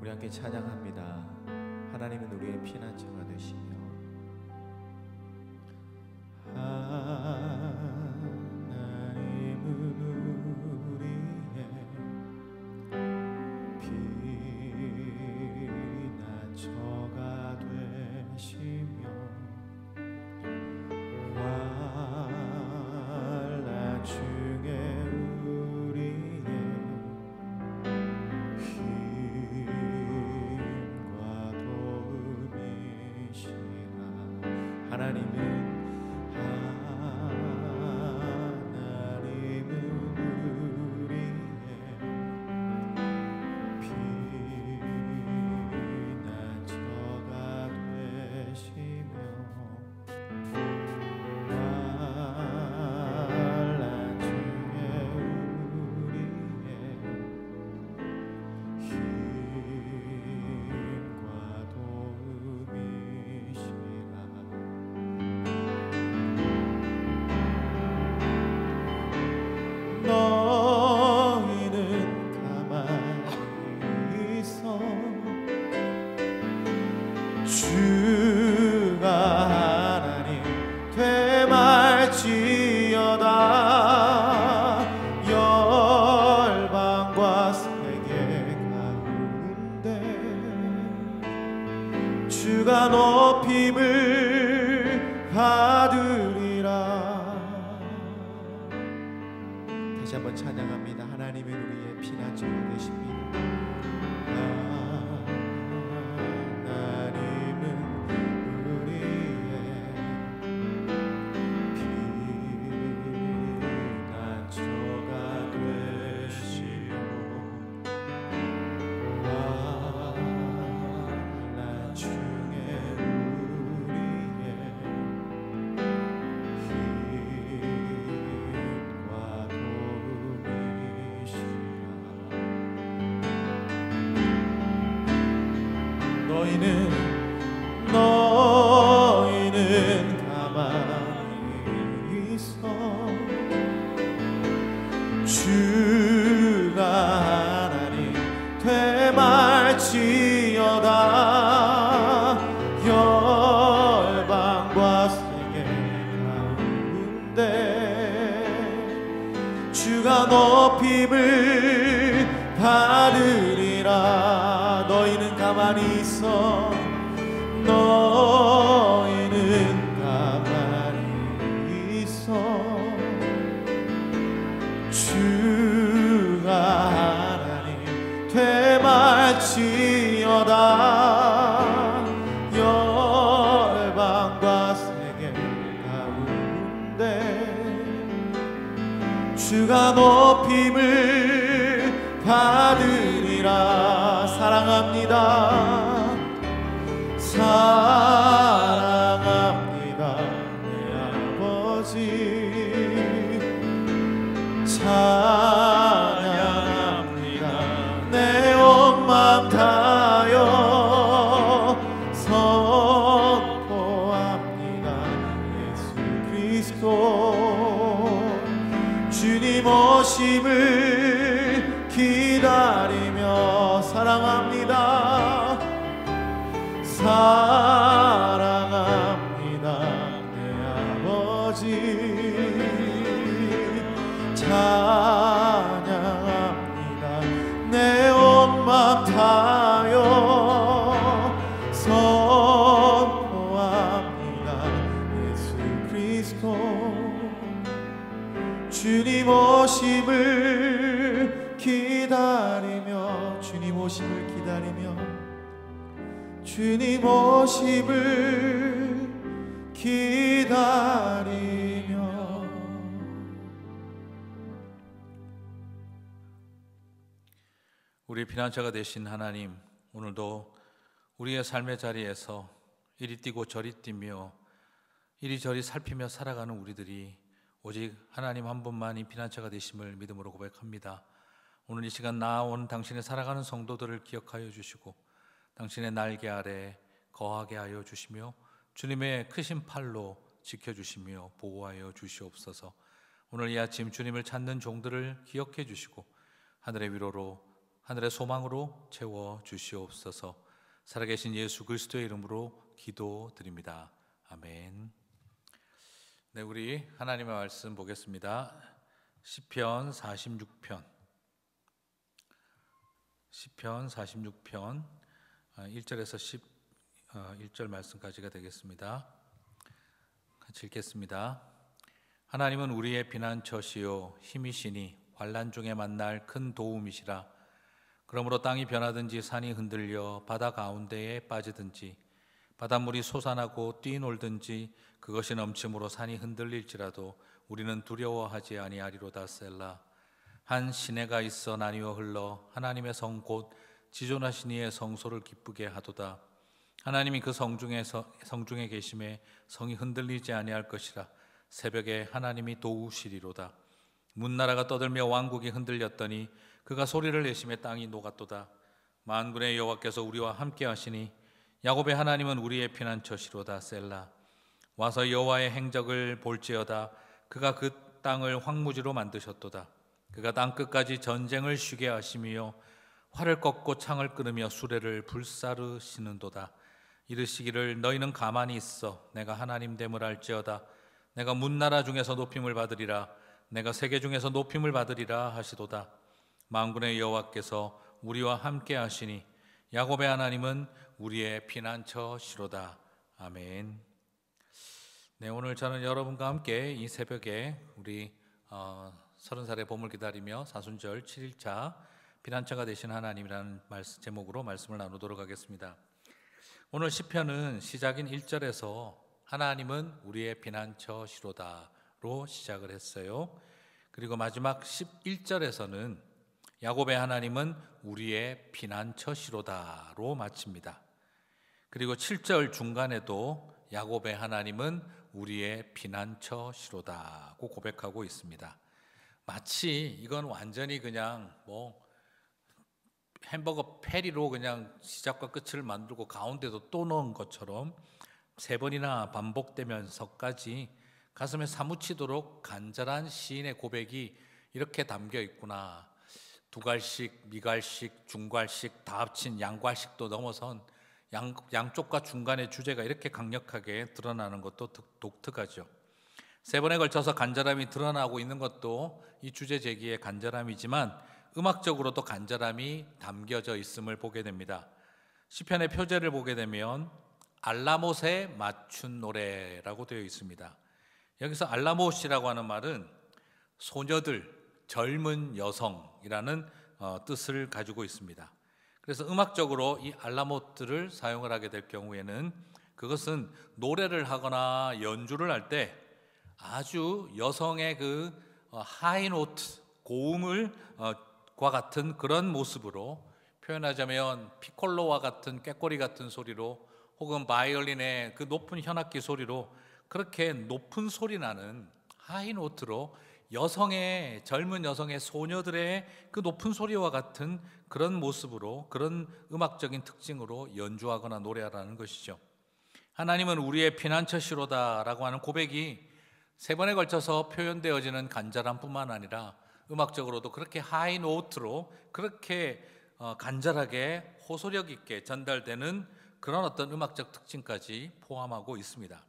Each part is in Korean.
우리 함께 찬양합니다. 하나님은 우리의 피난처가 되시며 주가 높임을 받으리라. 다시 한번 찬양합니다. 하나님은 우리의 피난처가 되십니다. 너희는 가만히 있어. 주가 하나님 되말지어다. 열방과 세계 가운데 주가 높임을 받으리라. 너희는 가만히 있어. 너희는 가만히 있어. 주가 하나님 되말지어다. 열방과 세계 가운데 주가 높임을 받으리라. 사랑합니다. 사랑합니다 내 아버지. 찬양합니다 내 온 맘 다하여. 선포합니다 예수 그리스도. 주님 오심을 기다리며 사랑합니다. 사랑합니다 내 아버지. 찬양합니다 내 온 맘 다하여. 선포합니다 예수 그리스도. 주님 오심을 기다리며. 주님 오심을 기다리며. 주님 오심을 기다리며. 우리 피난처가 되신 하나님, 오늘도 우리의 삶의 자리에서 이리 뛰고 저리 뛰며 이리저리 살피며 살아가는 우리들이 오직 하나님 한 분만이 피난처가 되심을 믿음으로 고백합니다. 오늘 이 시간 나아온 당신의 살아가는 성도들을 기억하여 주시고 당신의 날개 아래 거하게 하여 주시며 주님의 크신 팔로 지켜주시며 보호하여 주시옵소서. 오늘 이 아침 주님을 찾는 종들을 기억해 주시고 하늘의 위로로 하늘의 소망으로 채워 주시옵소서. 살아계신 예수 그리스도의 이름으로 기도드립니다. 아멘. 네, 우리 하나님의 말씀 보겠습니다. 시편 46편 1절에서 11절 말씀까지가 되겠습니다. 같이 읽겠습니다. 하나님은 우리의 피난처시요 힘이시니 환난 중에 만날 큰 도움이시라. 그러므로 땅이 변하든지 산이 흔들려 바다 가운데에 빠지든지 바닷물이 솟아나고 뛰놀든지 그것이 넘침으로 산이 흔들릴지라도 우리는 두려워하지 아니하리로다. 셀라. 한 시내가 있어 나뉘어 흘러 하나님의 성 곧 지존하신 이의 성소를 기쁘게 하도다. 하나님이 그 성중에 계심에 성이 흔들리지 아니할 것이라. 새벽에 하나님이 도우시리로다. 문나라가 떠들며 왕국이 흔들렸더니 그가 소리를 내심에 땅이 녹았도다. 만군의 여호와께서 우리와 함께 하시니 야곱의 하나님은 우리의 피난처시로다. 셀라. 와서 여호와의 행적을 볼지어다. 그가 그 땅을 황무지로 만드셨도다. 그가 땅 끝까지 전쟁을 쉬게 하시며 활을 꺾고 창을 끊으며 수레를 불사르시는도다. 이르시기를 너희는 가만히 있어 내가 하나님 됨을 알지어다. 내가 문나라 중에서 높임을 받으리라. 내가 세계 중에서 높임을 받으리라 하시도다. 만군의 여호와께서 우리와 함께 하시니 야곱의 하나님은 우리의 피난처시로다. 아멘. 네, 오늘 저는 여러분과 함께 이 새벽에 우리 30살의 봄을 기다리며 사순절 7일차 피난처가 되신 하나님이라는 제목으로 말씀을 나누도록 하겠습니다. 오늘 시편은 시작인 1절에서 하나님은 우리의 피난처시로다로 시작을 했어요. 그리고 마지막 11절에서는 야곱의 하나님은 우리의 피난처시로다로 마칩니다. 그리고 7절 중간에도 야곱의 하나님은 우리의 피난처시로다고 고백하고 있습니다. 마치 이건 완전히 그냥 햄버거 패리로 그냥 시작과 끝을 만들고 가운데도 또 넣은 것처럼 3번이나 반복되면서까지 가슴에 사무치도록 간절한 시인의 고백이 이렇게 담겨 있구나. 두갈식, 미갈식, 중갈식 다 합친 양갈식도 넘어선 양쪽과 중간의 주제가 이렇게 강력하게 드러나는 것도 독특하죠. 3번에 걸쳐서 간절함이 드러나고 있는 것도 이 주제 제기의 간절함이지만 음악적으로도 간절함이 담겨져 있음을 보게 됩니다. 시편의 표제를 보게 되면 알라못에 맞춘 노래라고 되어 있습니다. 여기서 알라못이라고 하는 말은 소녀들, 젊은 여성이라는 뜻을 가지고 있습니다. 그래서 음악적으로 이 알라못들을 사용을 하게 될 경우에는 그것은 노래를 하거나 연주를 할 때 아주 여성의 그 하이노트, 고음을 과 같은 그런 모습으로 표현하자면 피콜로와 같은 꾀꼬리 같은 소리로 혹은 바이올린의 그 높은 현악기 소리로 그렇게 높은 소리 나는 하이노트로 젊은 여성의 소녀들의 그 높은 소리와 같은 그런 모습으로 그런 음악적인 특징으로 연주하거나 노래하라는 것이죠. 하나님은 우리의 피난처시로다라고 하는 고백이 3번에 걸쳐서 표현되어지는 간절함뿐만 아니라 음악적으로도 그렇게 하이노트로 그렇게 간절하게 호소력 있게 전달되는 그런 어떤 음악적 특징까지 포함하고 있습니다.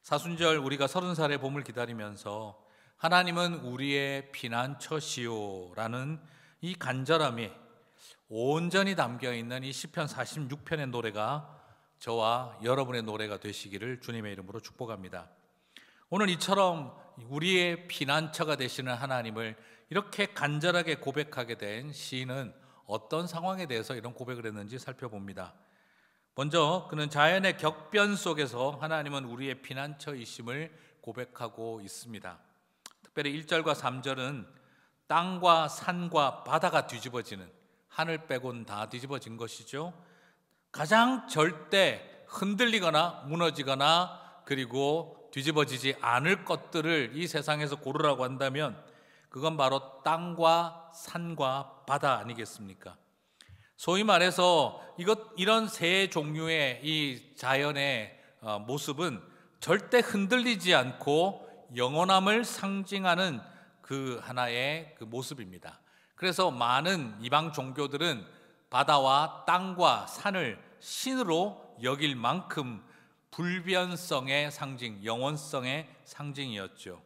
사순절 우리가 30살의 봄을 기다리면서 하나님은 우리의 피난처시오라는 이 간절함이 온전히 담겨있는 이 시편 46편의 노래가 저와 여러분의 노래가 되시기를 주님의 이름으로 축복합니다. 오늘 이처럼 우리의 피난처가 되시는 하나님을 이렇게 간절하게 고백하게 된 시인은 어떤 상황에 대해서 이런 고백을 했는지 살펴봅니다. 먼저 그는 자연의 격변 속에서 하나님은 우리의 피난처이심을 고백하고 있습니다. 특별히 1절과 3절은 땅과 산과 바다가 뒤집어지는, 하늘 빼곤 다 뒤집어진 것이죠. 가장 절대 흔들리거나 무너지거나 그리고 뒤집어지지 않을 것들을 이 세상에서 고르라고 한다면 그건 바로 땅과 산과 바다 아니겠습니까? 소위 말해서 이런 세 종류의 이 자연의 모습은 절대 흔들리지 않고 영원함을 상징하는 그 하나의 그 모습입니다. 그래서 많은 이방 종교들은 바다와 땅과 산을 신으로 여길 만큼 불변성의 상징, 영원성의 상징이었죠.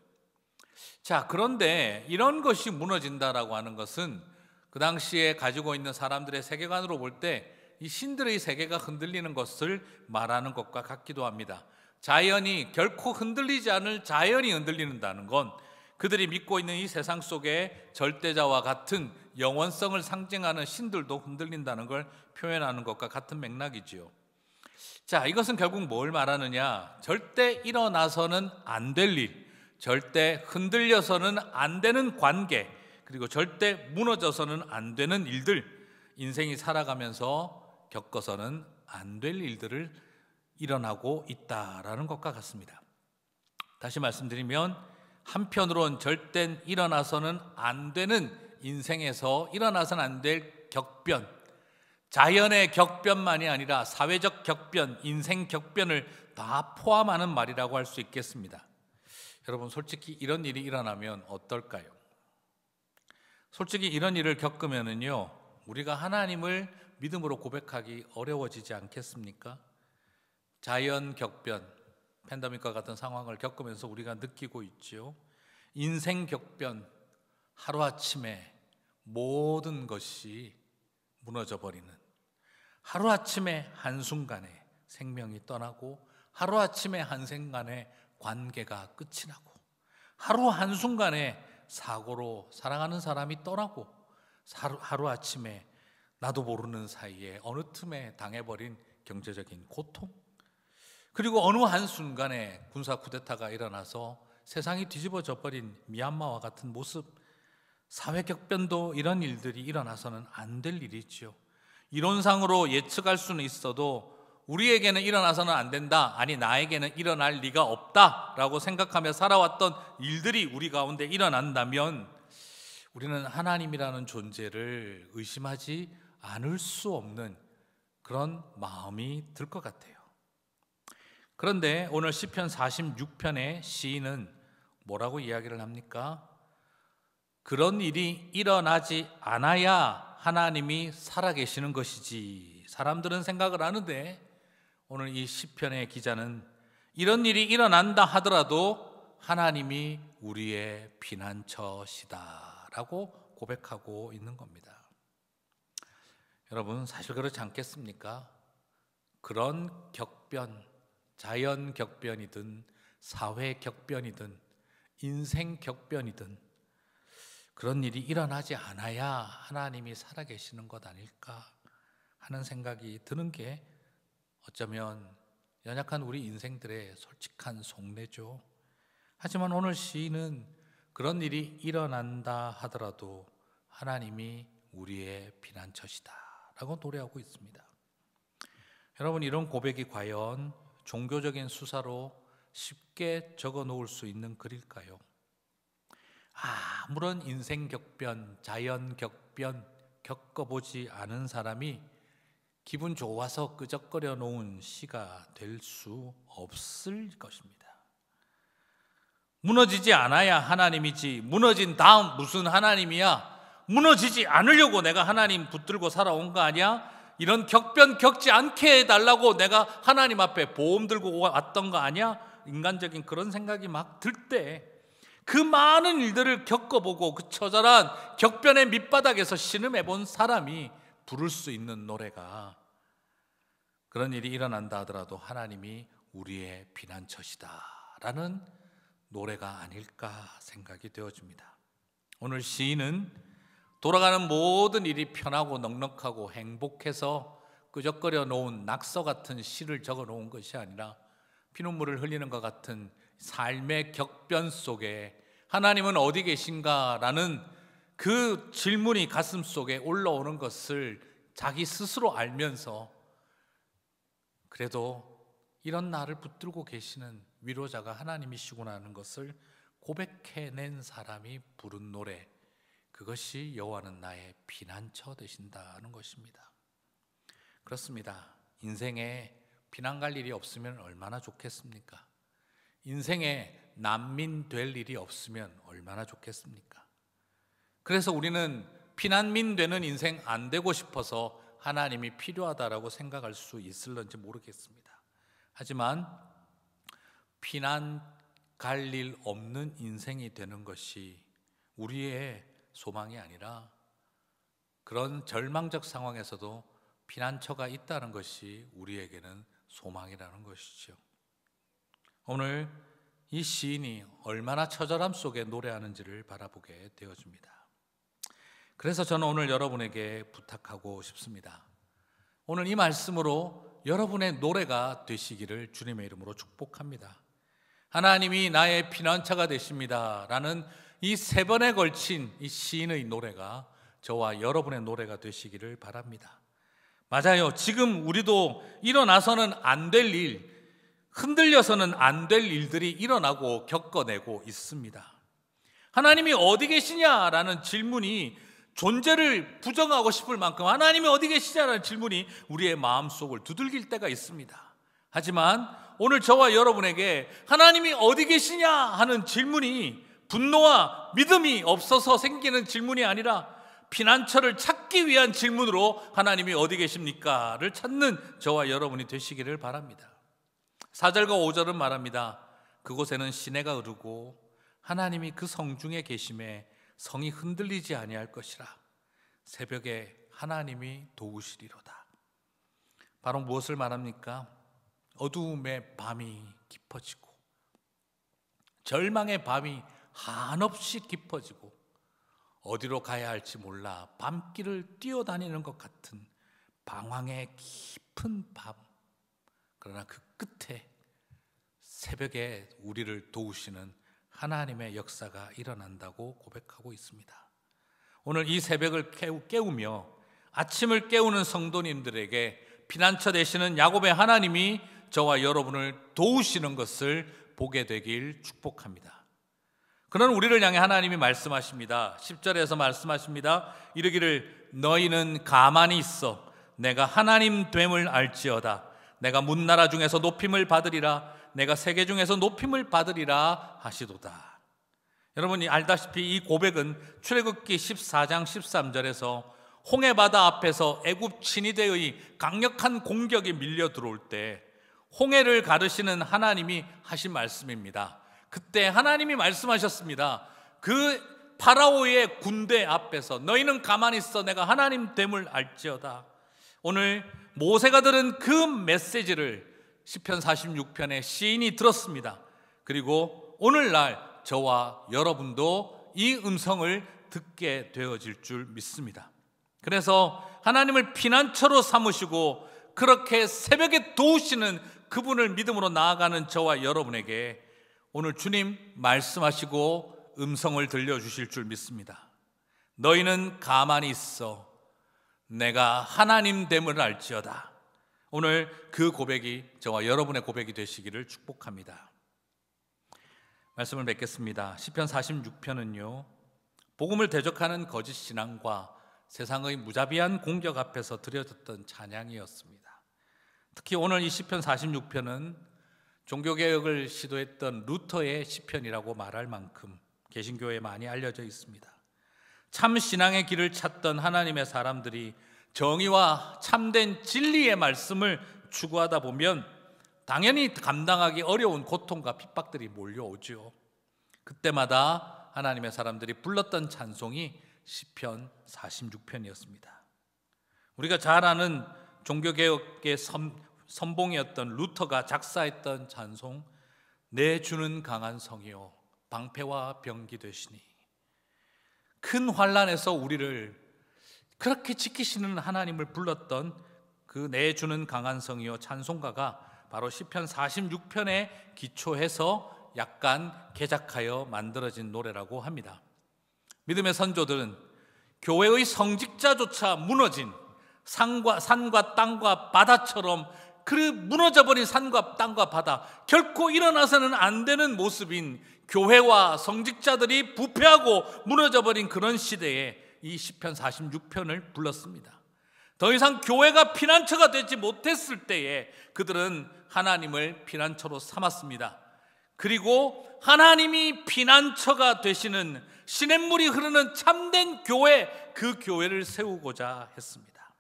자, 그런데 이런 것이 무너진다라고 하는 것은 그 당시에 가지고 있는 사람들의 세계관으로 볼 때 이 신들의 세계가 흔들리는 것을 말하는 것과 같기도 합니다. 자연이 결코 흔들리지 않을 자연이 흔들린다는 건 그들이 믿고 있는 이 세상 속에 절대자와 같은 영원성을 상징하는 신들도 흔들린다는 걸 표현하는 것과 같은 맥락이지요. 자, 이것은 결국 뭘 말하느냐? 절대 일어나서는 안 될 일, 절대 흔들려서는 안 되는 관계, 그리고 절대 무너져서는 안 되는 일들, 인생이 살아가면서 겪어서는 안 될 일들을 일어나고 있다라는 것과 같습니다. 다시 말씀드리면 한편으론 절대 일어나서는 안 되는 인생에서 일어나서는 안 될 격변, 자연의 격변만이 아니라 사회적 격변, 인생 격변을 다 포함하는 말이라고 할 수 있겠습니다. 여러분, 솔직히 이런 일이 일어나면 어떨까요? 솔직히 이런 일을 겪으면은요, 우리가 하나님을 믿음으로 고백하기 어려워지지 않겠습니까? 자연 격변, 팬데믹과 같은 상황을 겪으면서 우리가 느끼고 있죠. 인생 격변, 하루아침에 모든 것이 무너져 버리는, 하루아침에 한순간에 생명이 떠나고, 하루아침에 한순간에 관계가 끝이 나고, 하루 한순간에 사고로 사랑하는 사람이 떠나고, 하루아침에 나도 모르는 사이에 어느 틈에 당해버린 경제적인 고통, 그리고 어느 한순간에 군사 쿠데타가 일어나서 세상이 뒤집어져 버린 미얀마와 같은 모습, 사회 격변도 이런 일들이 일어나서는 안 될 일이죠. 이론상으로 예측할 수는 있어도 우리에게는 일어나서는 안 된다, 아니 나에게는 일어날 리가 없다라고 생각하며 살아왔던 일들이 우리 가운데 일어난다면 우리는 하나님이라는 존재를 의심하지 않을 수 없는 그런 마음이 들 것 같아요. 그런데 오늘 시편 46편의 시인은 뭐라고 이야기를 합니까? 그런 일이 일어나지 않아야 하나님이 살아계시는 것이지. 사람들은 생각을 하는데 오늘 이 시편의 기자는 이런 일이 일어난다 하더라도 하나님이 우리의 피난처시다 라고 고백하고 있는 겁니다. 여러분, 사실 그렇지 않겠습니까? 그런 격변, 자연 격변이든 사회 격변이든 인생 격변이든 그런 일이 일어나지 않아야 하나님이 살아계시는 것 아닐까 하는 생각이 드는 게 어쩌면 연약한 우리 인생들의 솔직한 속내죠. 하지만 오늘 시인은 그런 일이 일어난다 하더라도 하나님이 우리의 피난처시다 라고 노래하고 있습니다. 여러분, 이런 고백이 과연 종교적인 수사로 쉽게 적어 놓을 수 있는 글일까요? 아무런 인생 격변, 자연 격변 겪어보지 않은 사람이 기분 좋아서 끄적거려 놓은 시가 될 수 없을 것입니다. 무너지지 않아야 하나님이지, 무너진 다음 무슨 하나님이야? 무너지지 않으려고 내가 하나님 붙들고 살아온 거 아니야? 이런 격변 겪지 않게 해달라고 내가 하나님 앞에 보험 들고 왔던 거 아니야? 인간적인 그런 생각이 막 들 때 그 많은 일들을 겪어보고 그 처절한 격변의 밑바닥에서 신음해본 사람이 부를 수 있는 노래가 그런 일이 일어난다 하더라도 하나님이 우리의 피난처시다 라는 노래가 아닐까 생각이 되어집니다. 오늘 시인은 돌아가는 모든 일이 편하고 넉넉하고 행복해서 끄적거려 놓은 낙서 같은 시를 적어 놓은 것이 아니라 피눈물을 흘리는 것 같은 삶의 격변 속에 하나님은 어디 계신가 라는 그 질문이 가슴 속에 올라오는 것을 자기 스스로 알면서 그래도 이런 나를 붙들고 계시는 위로자가 하나님이시구나 하는 것을 고백해낸 사람이 부른 노래, 그것이 여호와는 나의 피난처 되신다는 것입니다. 그렇습니다. 인생에 피난 갈 일이 없으면 얼마나 좋겠습니까? 인생에 난민 될 일이 없으면 얼마나 좋겠습니까? 그래서 우리는 피난민 되는 인생 안 되고 싶어서 하나님이 필요하다라고 생각할 수 있을런지 모르겠습니다. 하지만 피난 갈 일 없는 인생이 되는 것이 우리의 소망이 아니라 그런 절망적 상황에서도 피난처가 있다는 것이 우리에게는 소망이라는 것이죠. 오늘 이 시인이 얼마나 처절함 속에 노래하는지를 바라보게 되어집니다. 그래서 저는 오늘 여러분에게 부탁하고 싶습니다. 오늘 이 말씀으로 여러분의 노래가 되시기를 주님의 이름으로 축복합니다. 하나님이 나의 피난처가 되십니다 라는 이 3번에 걸친 이 시인의 노래가 저와 여러분의 노래가 되시기를 바랍니다. 맞아요. 지금 우리도 일어나서는 안 될 일, 흔들려서는 안 될 일들이 일어나고 겪어내고 있습니다. 하나님이 어디 계시냐라는 질문이 존재를 부정하고 싶을 만큼 하나님이 어디 계시냐라는 질문이 우리의 마음속을 두들길 때가 있습니다. 하지만 오늘 저와 여러분에게 하나님이 어디 계시냐 하는 질문이 분노와 믿음이 없어서 생기는 질문이 아니라 피난처를 찾기 위한 질문으로 하나님이 어디 계십니까?를 찾는 저와 여러분이 되시기를 바랍니다. 4절과 5절은 말합니다. 그곳에는 시내가 흐르고 하나님이 그 성중에 계심에 성이 흔들리지 아니할 것이라. 새벽에 하나님이 도우시리로다. 바로 무엇을 말합니까? 어두움의 밤이 깊어지고 절망의 밤이 한없이 깊어지고 어디로 가야 할지 몰라 밤길을 뛰어다니는 것 같은 방황의 깊은 밤. 그러나 그 끝에 새벽에 우리를 도우시는 하나님의 역사가 일어난다고 고백하고 있습니다. 오늘 이 새벽을 깨우며 아침을 깨우는 성도님들에게 피난처 되시는 야곱의 하나님이 저와 여러분을 도우시는 것을 보게 되길 축복합니다. 그런 우리를 향해 하나님이 말씀하십니다. 10절에서 말씀하십니다. 이르기를 너희는 가만히 있어 내가 하나님 됨을 알지어다. 내가 문나라 중에서 높임을 받으리라. 내가 세계 중에서 높임을 받으리라 하시도다. 여러분이 알다시피 이 고백은 출애굽기 14장 13절에서 홍해바다 앞에서 애굽 친위대의 강력한 공격이 밀려 들어올 때 홍해를 가르시는 하나님이 하신 말씀입니다. 그때 하나님이 말씀하셨습니다. 그 파라오의 군대 앞에서 너희는 가만히 있어 내가 하나님 됨을 알지어다. 오늘 모세가 들은 그 메시지를 시편 46편의 시인이 들었습니다. 그리고 오늘날 저와 여러분도 이 음성을 듣게 되어질 줄 믿습니다. 그래서 하나님을 피난처로 삼으시고 그렇게 새벽에 도우시는 그분을 믿음으로 나아가는 저와 여러분에게 오늘 주님 말씀하시고 음성을 들려주실 줄 믿습니다. 너희는 가만히 있어 내가 하나님 됨을 알지어다. 오늘 그 고백이 저와 여러분의 고백이 되시기를 축복합니다. 말씀을 맺겠습니다. 시편 46편은요 복음을 대적하는 거짓 신앙과 세상의 무자비한 공격 앞에서 드려졌던 찬양이었습니다. 특히 오늘 이 시편 46편은 종교개혁을 시도했던 루터의 시편이라고 말할 만큼 개신교에 많이 알려져 있습니다. 참 신앙의 길을 찾던 하나님의 사람들이 정의와 참된 진리의 말씀을 추구하다 보면 당연히 감당하기 어려운 고통과 핍박들이 몰려오죠. 그때마다 하나님의 사람들이 불렀던 찬송이 시편 46편이었습니다. 우리가 잘 아는 종교개혁의 선봉이었던 루터가 작사했던 찬송 내 주는 강한 성이요 방패와 병기 되시니. 큰 환난에서 우리를 그렇게 지키시는 하나님을 불렀던 그 내 주는 강한 성이요 찬송가가 바로 시편 46편에 기초해서 약간 개작하여 만들어진 노래라고 합니다. 믿음의 선조들은 교회의 성직자조차 무너진 산과 땅과 바다처럼 그 무너져버린 산과 땅과 바다, 결코 일어나서는 안 되는 모습인 교회와 성직자들이 부패하고 무너져버린 그런 시대에 이 시편 46편을 불렀습니다. 더 이상 교회가 피난처가 되지 못했을 때에 그들은 하나님을 피난처로 삼았습니다. 그리고 하나님이 피난처가 되시는 시냇물이 흐르는 참된 교회, 그 교회를 세우고자 했습니다.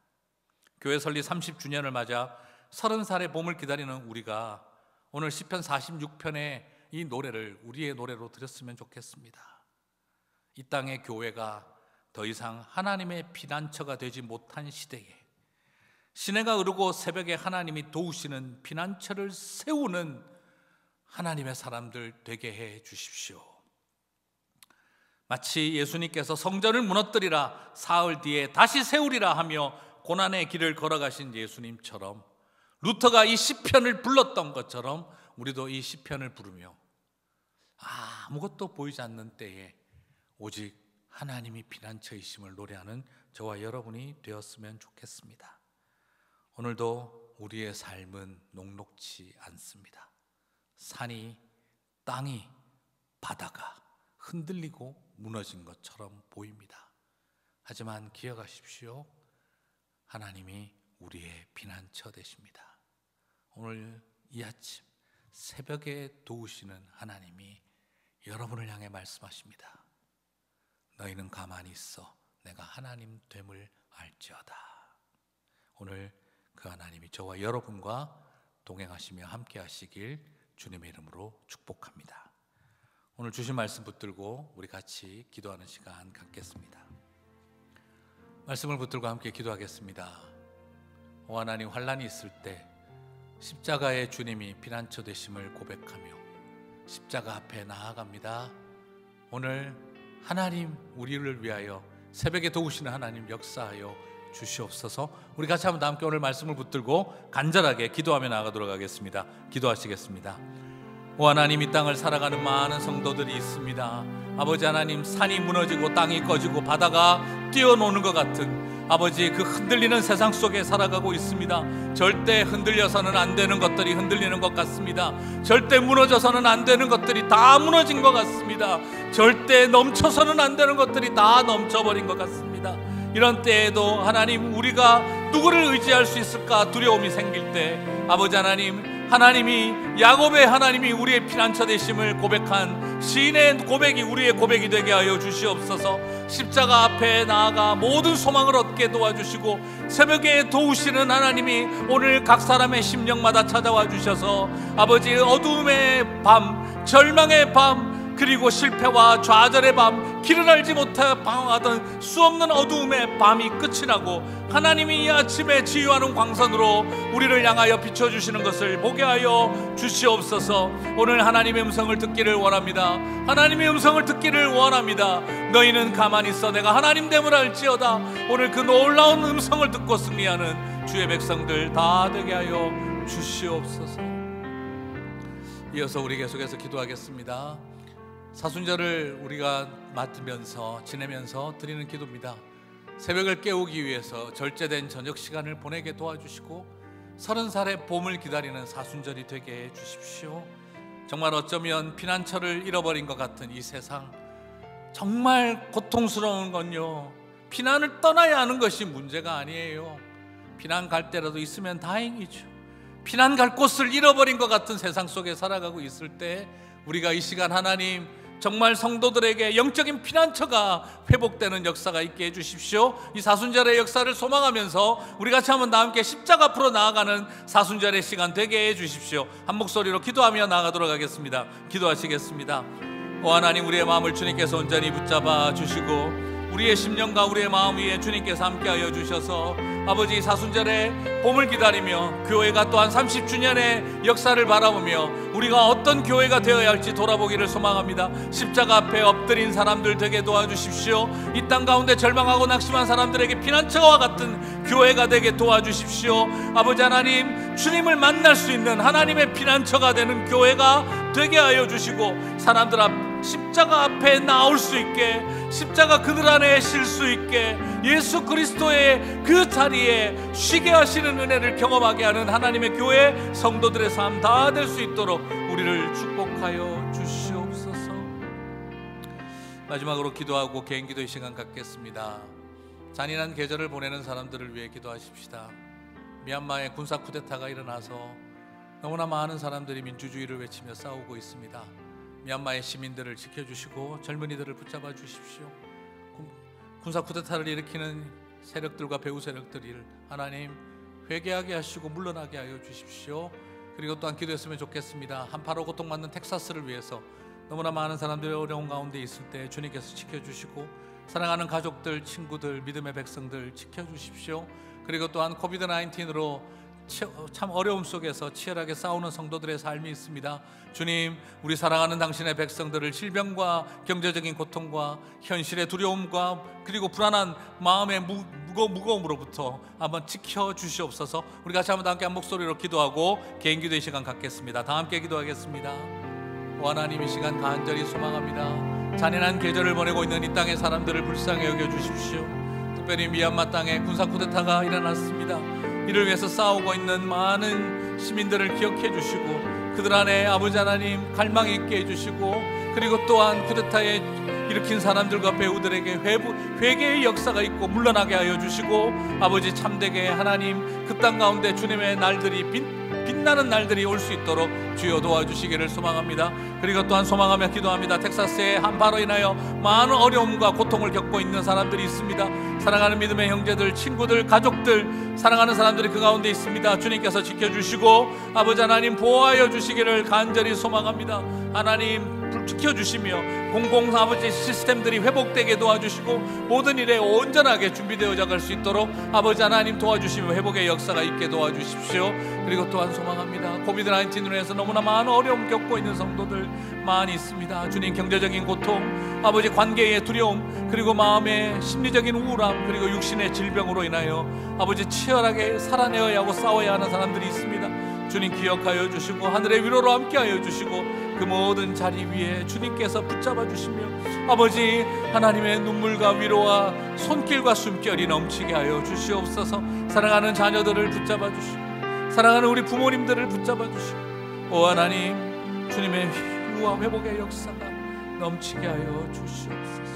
교회 설립 30주년을 맞아 30살의 봄을 기다리는 우리가 오늘 시편 46편의 이 노래를 우리의 노래로 드렸으면 좋겠습니다. 이 땅의 교회가 더 이상 하나님의 피난처가 되지 못한 시대에 시내가 흐르고 새벽에 하나님이 도우시는 피난처를 세우는 하나님의 사람들 되게 해 주십시오. 마치 예수님께서 성전을 무너뜨리라 사흘 뒤에 다시 세우리라 하며 고난의 길을 걸어가신 예수님처럼, 루터가 이 시편을 불렀던 것처럼 우리도 이 시편을 부르며 아무것도 보이지 않는 때에 오직 하나님이 피난처이심을 노래하는 저와 여러분이 되었으면 좋겠습니다. 오늘도 우리의 삶은 녹록지 않습니다. 산이, 땅이, 바다가 흔들리고 무너진 것처럼 보입니다. 하지만 기억하십시오. 하나님이 우리의 피난처 되십니다. 오늘 이 아침 새벽에 도우시는 하나님이 여러분을 향해 말씀하십니다. 너희는 가만히 있어 내가 하나님 됨을 알지어다. 오늘 그 하나님이 저와 여러분과 동행하시며 함께 하시길 주님의 이름으로 축복합니다. 오늘 주신 말씀 붙들고 우리 같이 기도하는 시간 갖겠습니다. 말씀을 붙들고 함께 기도하겠습니다. 오 하나님, 환난이 있을 때 십자가의 주님이 피난처 되심을 고백하며 십자가 앞에 나아갑니다. 오늘 하나님 우리를 위하여 새벽에 도우시는 하나님 역사하여 주시옵소서. 우리 같이 한번 함께 오늘 말씀을 붙들고 간절하게 기도하며 나아가도록 하겠습니다. 기도하시겠습니다. 오 하나님, 이 땅을 살아가는 많은 성도들이 있습니다. 아버지 하나님, 산이 무너지고 땅이 꺼지고 바다가 뛰어노는 것 같은 아버지 그 흔들리는 세상 속에 살아가고 있습니다. 절대 흔들려서는 안 되는 것들이 흔들리는 것 같습니다. 절대 무너져서는 안 되는 것들이 다 무너진 것 같습니다. 절대 넘쳐서는 안 되는 것들이 다 넘쳐버린 것 같습니다. 이런 때에도 하나님, 우리가 누구를 의지할 수 있을까 두려움이 생길 때 아버지 하나님, 하나님이 야곱의 하나님이 우리의 피난처 되심을 고백한 시인의 고백이 우리의 고백이 되게 하여 주시옵소서. 십자가 앞에 나아가 모든 소망을 얻게 도와주시고 새벽에 도우시는 하나님이 오늘 각 사람의 심령마다 찾아와 주셔서 아버지 어두움의 밤, 절망의 밤, 그리고 실패와 좌절의 밤, 길을 알지 못해 방황하던 수없는 어두움의 밤이 끝이 나고 하나님이 이 아침에 치유하는 광선으로 우리를 향하여 비춰주시는 것을 보게 하여 주시옵소서. 오늘 하나님의 음성을 듣기를 원합니다. 하나님의 음성을 듣기를 원합니다. 너희는 가만히 있어 내가 하나님 됨을 알지어다. 오늘 그 놀라운 음성을 듣고 승리하는 주의 백성들 다 되게 하여 주시옵소서. 이어서 우리 계속해서 기도하겠습니다. 사순절을 우리가 맡으면서 지내면서 드리는 기도입니다. 새벽을 깨우기 위해서 절제된 저녁 시간을 보내게 도와주시고 30살의 봄을 기다리는 사순절이 되게 해주십시오. 정말 어쩌면 피난처를 잃어버린 것 같은 이 세상, 정말 고통스러운 건요, 피난을 떠나야 하는 것이 문제가 아니에요. 피난 갈 때라도 있으면 다행이죠. 피난 갈 곳을 잃어버린 것 같은 세상 속에 살아가고 있을 때 우리가 이 시간 하나님 정말 성도들에게 영적인 피난처가 회복되는 역사가 있게 해주십시오. 이 사순절의 역사를 소망하면서 우리 같이 한번 다 함께 십자가 앞으로 나아가는 사순절의 시간 되게 해주십시오. 한 목소리로 기도하며 나아가도록 하겠습니다. 기도하시겠습니다. 오 하나님, 우리의 마음을 주님께서 온전히 붙잡아 주시고 우리의 심령과 우리의 마음 위에 주님께서 함께하여 주셔서 아버지 사순절에 봄을 기다리며 교회가 또한 30주년의 역사를 바라보며 우리가 어떤 교회가 되어야 할지 돌아보기를 소망합니다. 십자가 앞에 엎드린 사람들 되게 도와주십시오. 이 땅 가운데 절망하고 낙심한 사람들에게 피난처와 같은 교회가 되게 도와주십시오. 아버지 하나님, 주님을 만날 수 있는 하나님의 피난처가 되는 교회가 되게 하여 주시고 사람들 앞 십자가 앞에 나올 수 있게, 십자가 그들 안에 쉴 수 있게, 예수 그리스도의 그 자리에 쉬게 하시는 은혜를 경험하게 하는 하나님의 교회 성도들의 삶 다 될 수 있도록 우리를 축복하여 주시옵소서. 마지막으로 기도하고 개인 기도의 시간 갖겠습니다. 잔인한 계절을 보내는 사람들을 위해 기도하십시다. 미얀마의 군사 쿠데타가 일어나서 너무나 많은 사람들이 민주주의를 외치며 싸우고 있습니다. 미얀마의 시민들을 지켜주시고 젊은이들을 붙잡아 주십시오. 군사 쿠데타를 일으키는 세력들과 배후 세력들을 하나님 회개하게 하시고 물러나게 하여 주십시오. 그리고 또한 기도했으면 좋겠습니다. 한파로 고통받는 텍사스를 위해서 너무나 많은 사람들이 어려운 가운데 있을 때 주님께서 지켜주시고 사랑하는 가족들, 친구들, 믿음의 백성들 지켜주십시오. 그리고 또한 코비드 19으로 참 어려움 속에서 치열하게 싸우는 성도들의 삶이 있습니다. 주님, 우리 사랑하는 당신의 백성들을 질병과 경제적인 고통과 현실의 두려움과 그리고 불안한 마음의 무거움으로부터 한번 지켜주시옵소서. 우리 같이 한번 함께 한 목소리로 기도하고 개인 기도의 시간 갖겠습니다. 다 함께 기도하겠습니다. 오 하나님, 이 시간 간절히 소망합니다. 잔인한 계절을 보내고 있는 이 땅의 사람들을 불쌍히 여겨주십시오. 특별히 미얀마 땅에 군사 쿠데타가 일어났습니다. 이를 위해서 싸우고 있는 많은 시민들을 기억해 주시고 그들 안에 아버지 하나님 갈망 있게 해주시고 그리고 또한 쿠데타에 일으킨 사람들과 배우들에게 회개의 역사가 있고 물러나게 하여 주시고 아버지 참되게 하나님 그 땅 가운데 주님의 날들이 빛나는 날들이 올 수 있도록 주여 도와주시기를 소망합니다. 그리고 또한 소망하며 기도합니다. 텍사스의 한파로 인하여 많은 어려움과 고통을 겪고 있는 사람들이 있습니다. 사랑하는 믿음의 형제들, 친구들, 가족들, 사랑하는 사람들이 그 가운데 있습니다. 주님께서 지켜주시고 아버지 하나님 보호하여 주시기를 간절히 소망합니다. 하나님 지켜주시며 공공아버지 시스템들이 회복되게 도와주시고 모든 일에 온전하게 준비되어져 갈 수 있도록 아버지 하나님 도와주시며 회복의 역사가 있게 도와주십시오. 그리고 또한 소망합니다. 코비드 19으로 해서 너무나 많은 어려움 겪고 있는 성도들 많이 있습니다. 주님, 경제적인 고통, 아버지 관계의 두려움, 그리고 마음의 심리적인 우울함, 그리고 육신의 질병으로 인하여 아버지 치열하게 살아내어야 하고 싸워야 하는 사람들이 있습니다. 주님 기억하여 주시고 하늘의 위로로 함께하여 주시고 그 모든 자리 위에 주님께서 붙잡아 주시며 아버지 하나님의 눈물과 위로와 손길과 숨결이 넘치게 하여 주시옵소서. 사랑하는 자녀들을 붙잡아 주시고 사랑하는 우리 부모님들을 붙잡아 주시고 오 하나님, 주님의 위로와 회복의 역사가 넘치게 하여 주시옵소서.